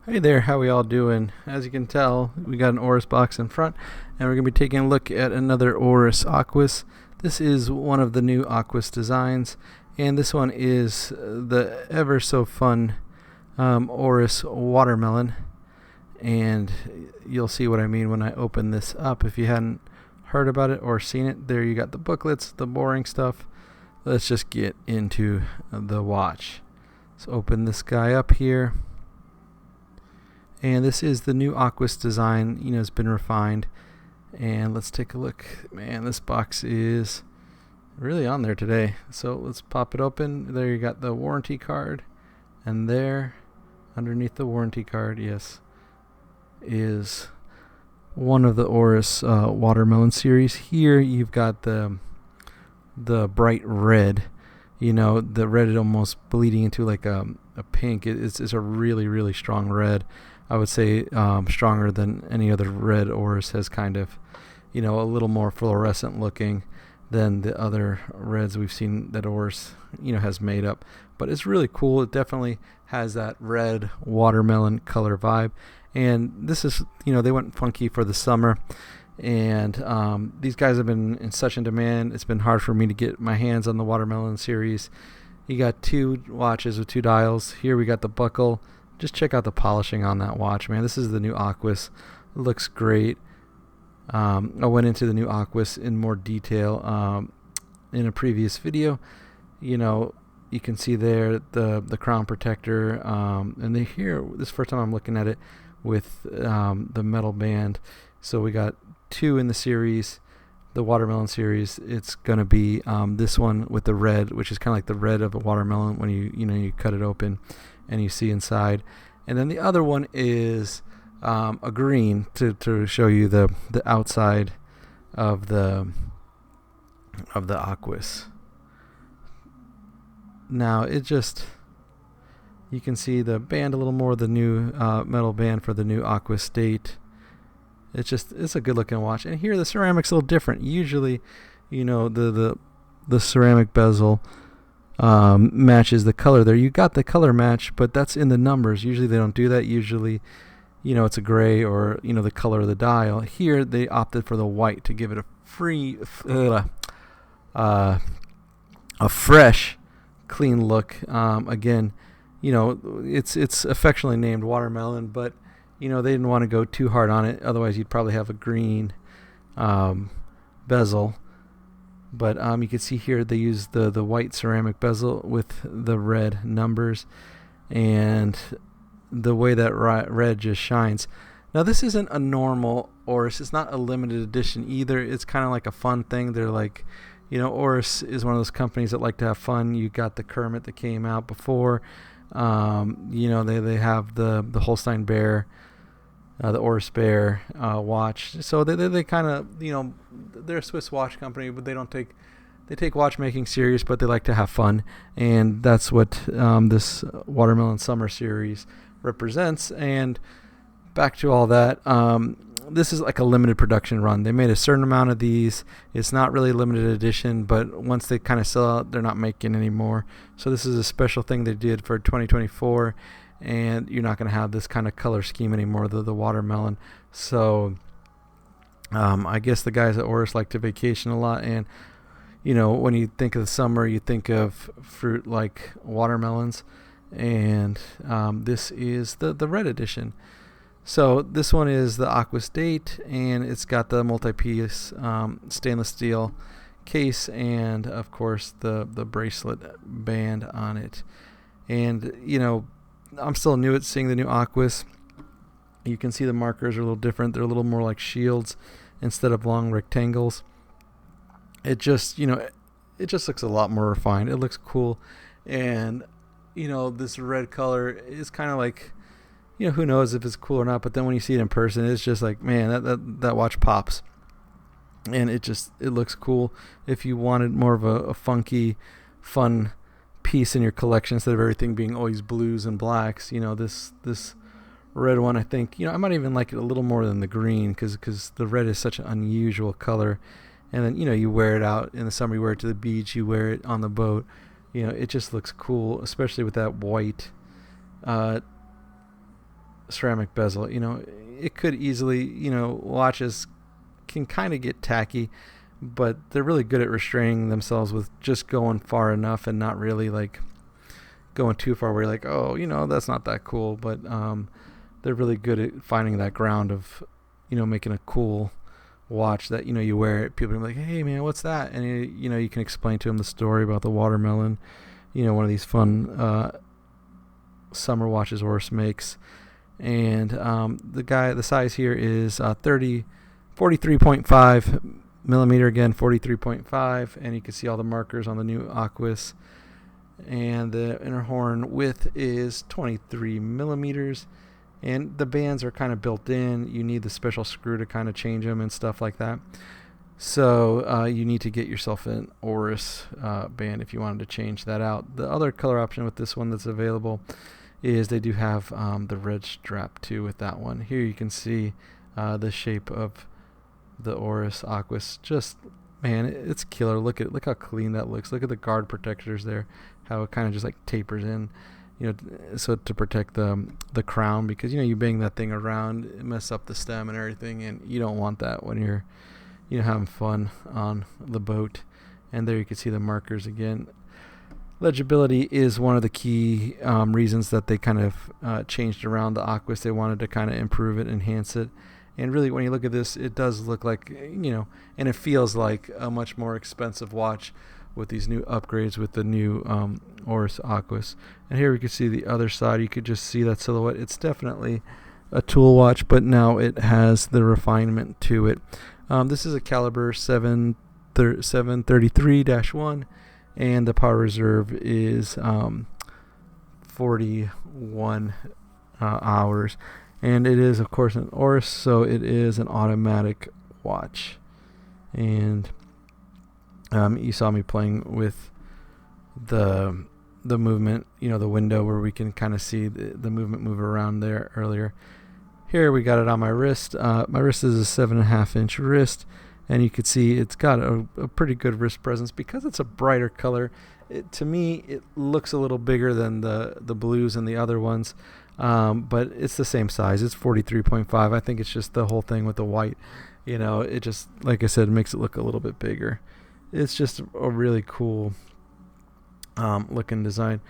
Hey there, how we all doing? As you can tell, we got an Oris box in front, and we're going to be taking a look at another Oris Aquis. This is one of the new Aquis designs, and this one is the ever so fun Oris Watermelon, and you'll see what I mean when I open this up. If you hadn't heard about it or seen it, there you got the booklets, the boring stuff. Let's just get into the watch. Let's open this guy up here. And this is the new Aquis design, it's been refined. And let's take a look. Man, this box is really on there today. So let's pop it open. There you got the warranty card. And there, underneath the warranty card, yes, is one of the Oris Watermelon series. Here you've got the bright red. The red is almost bleeding into like a pink. It's a really, really strong red. I would say stronger than any other red Oris has kind of, a little more fluorescent looking than the other reds we've seen that Oris, has made up. But it's really cool. It definitely has that red watermelon color vibe. And this is, they went funky for the summer. And these guys have been in such in demand. It's been hard for me to get my hands on the Watermelon series. You got two watches with two dials. Here we got the buckle. Just check out the polishing on that watch, man. This is the new Aquis. It looks great. I went into the new Aquis in more detail in a previous video. You can see there the crown protector. And this is the first time I'm looking at it with the metal band. So we got two in the series, the Watermelon series. It's gonna be this one with the red, which is kind of like the red of a watermelon when you cut it open and you see inside. And then the other one is a green to show you the outside of the Aquis. Now you can see the band a little more, the new metal band for the new Aquis State. It's a good looking watch. And here the ceramic's a little different. Usually, the ceramic bezel matches the color there. You got the color match, but that's in the numbers. Usually they don't do that. Usually, it's a gray or, the color of the dial. Here they opted for the white to give it a fresh, clean look. Again, it's affectionately named Watermelon, but they didn't want to go too hard on it. Otherwise, you'd probably have a green bezel. But you can see here they use the white ceramic bezel with the red numbers. And the way that red just shines. Now, this isn't a normal Oris. It's not a limited edition either. It's kind of like a fun thing. They're like, Oris is one of those companies that like to have fun. You got the Kermit that came out before. They have the Holstein Bear. The Oris Bear watch. So they kind of, they're a Swiss watch company, but they take watchmaking serious, but they like to have fun. And that's what this Watermelon Summer series represents. And back to all that, this is like a limited production run. They made a certain amount of these. It's not really a limited edition, but once they kind of sell out, they're not making any more. So this is a special thing they did for 2024. And you're not going to have this kind of color scheme anymore, the watermelon. So I guess the guys at Oris like to vacation a lot. And, when you think of the summer, you think of fruit like watermelons. And this is the red edition. So this one is the Aquis Date, and it's got the multi-piece stainless steel case and, of course, the bracelet band on it. And, I'm still new at seeing the new Aquis. You can see the markers are a little different. They're a little more like shields instead of long rectangles. It just looks a lot more refined. It looks cool. And, this red color is kind of like, who knows if it's cool or not. But then when you see it in person, it's just like, man, that watch pops. And it looks cool. If you wanted more of a funky, fun piece in your collection instead of everything being always blues and blacks, this red one, I think, I might even like it a little more than the green because the red is such an unusual color. And then, you wear it out in the summer, you wear it to the beach, you wear it on the boat, it just looks cool, especially with that white ceramic bezel. It could easily, watches can kind of get tacky, but they're really good at restraining themselves with just going far enough and not really like going too far where you're like, oh, that's not that cool. But they're really good at finding that ground of, making a cool watch that, you wear it. People are like, hey man, what's that? And you can explain to them the story about the watermelon, one of these fun summer watches Oris makes. And the size here is 43.5 millimeter, again 43.5, and you can see all the markers on the new Aquis. And the inner horn width is 23 millimeters, and the bands are kind of built in. You need the special screw to kind of change them and stuff like that. So you need to get yourself an Oris band if you wanted to change that out. The other color option with this one that's available is they do have the red strap too with that one. Here you can see the shape of the Oris Aquis. Just, man, it's killer. Look how clean that looks. Look at the guard protectors there, how it kind of just like tapers in, so to protect the crown, because you bang that thing around, it mess up the stem and everything, and you don't want that when you're having fun on the boat. And there you can see the markers again. Legibility is one of the key reasons that they kind of changed around the Aquis. They wanted to kind of improve it, enhance it. And really, when you look at this, it does look like, and it feels like a much more expensive watch with these new upgrades with the new Oris Aquis. And here we can see the other side. You could just see that silhouette. It's definitely a tool watch, but now it has the refinement to it. This is a caliber 733-1. And the power reserve is 41 hours. And it is, of course, an Oris, so it is an automatic watch. And you saw me playing with the movement, the window where we can kind of see the movement move around there earlier. Here we got it on my wrist. My wrist is a 7.5-inch wrist. And you can see it's got a pretty good wrist presence because it's a brighter color. To me, it looks a little bigger than the blues and the other ones, but it's the same size. It's 43.5. I think it's just the whole thing with the white. It just, like I said, makes it look a little bit bigger. It's just a really cool looking design.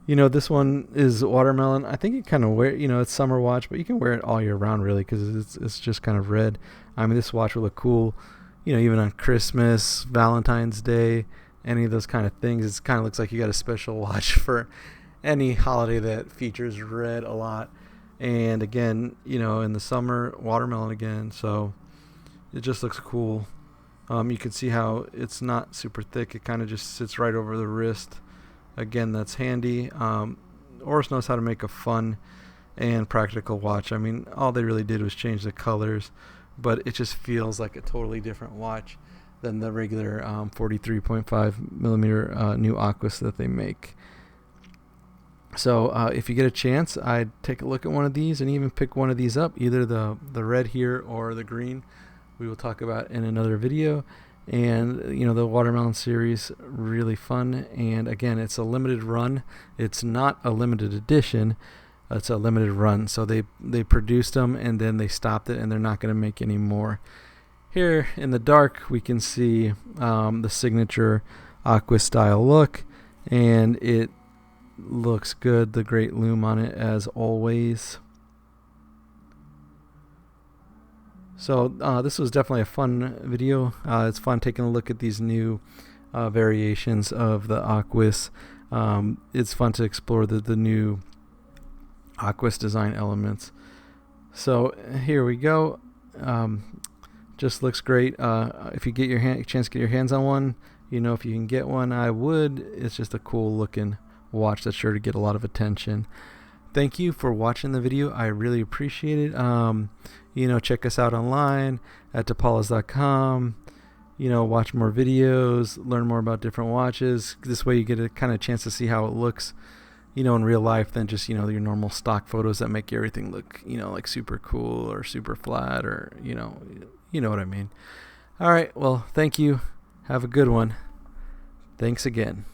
This one is watermelon. I think you kind of wear, it's summer watch, but you can wear it all year round really because it's just kind of red. I mean, this watch will look cool, even on Christmas, Valentine's Day, any of those kind of things. It kind of looks like you got a special watch for any holiday that features red a lot. And again, in the summer, watermelon again. So it just looks cool. You can see how it's not super thick. It kind of just sits right over the wrist. Again, that's handy. Oris knows how to make a fun and practical watch. I mean, all they really did was change the colors, but it just feels like a totally different watch than the regular 43.5 millimeter new Aquis that they make. So if you get a chance, I'd take a look at one of these and even pick one of these up, either the red here or the green. We will talk about in another video. And the watermelon series, really fun. And again, it's a limited run. It's not a limited edition. It's a limited run. So they produced them and then they stopped it, and they're not going to make any more. Here in the dark, we can see the signature Aquis style look, and it looks good. The great lume on it as always. So this was definitely a fun video. It's fun taking a look at these new variations of the Aquis. It's fun to explore the new Aquis design elements. So here we go. Just looks great. If you get your chance to get your hands on one, if you can get one, I would. It's just a cool looking watch that's sure to get a lot of attention. Thank you for watching the video. I really appreciate it. Check us out online at DePaulas.com. Watch more videos, learn more about different watches. This way you get a kind of chance to see how it looks, in real life than just, your normal stock photos that make everything look, like super cool or super flat or, you know what I mean. All right. Well, thank you. Have a good one. Thanks again.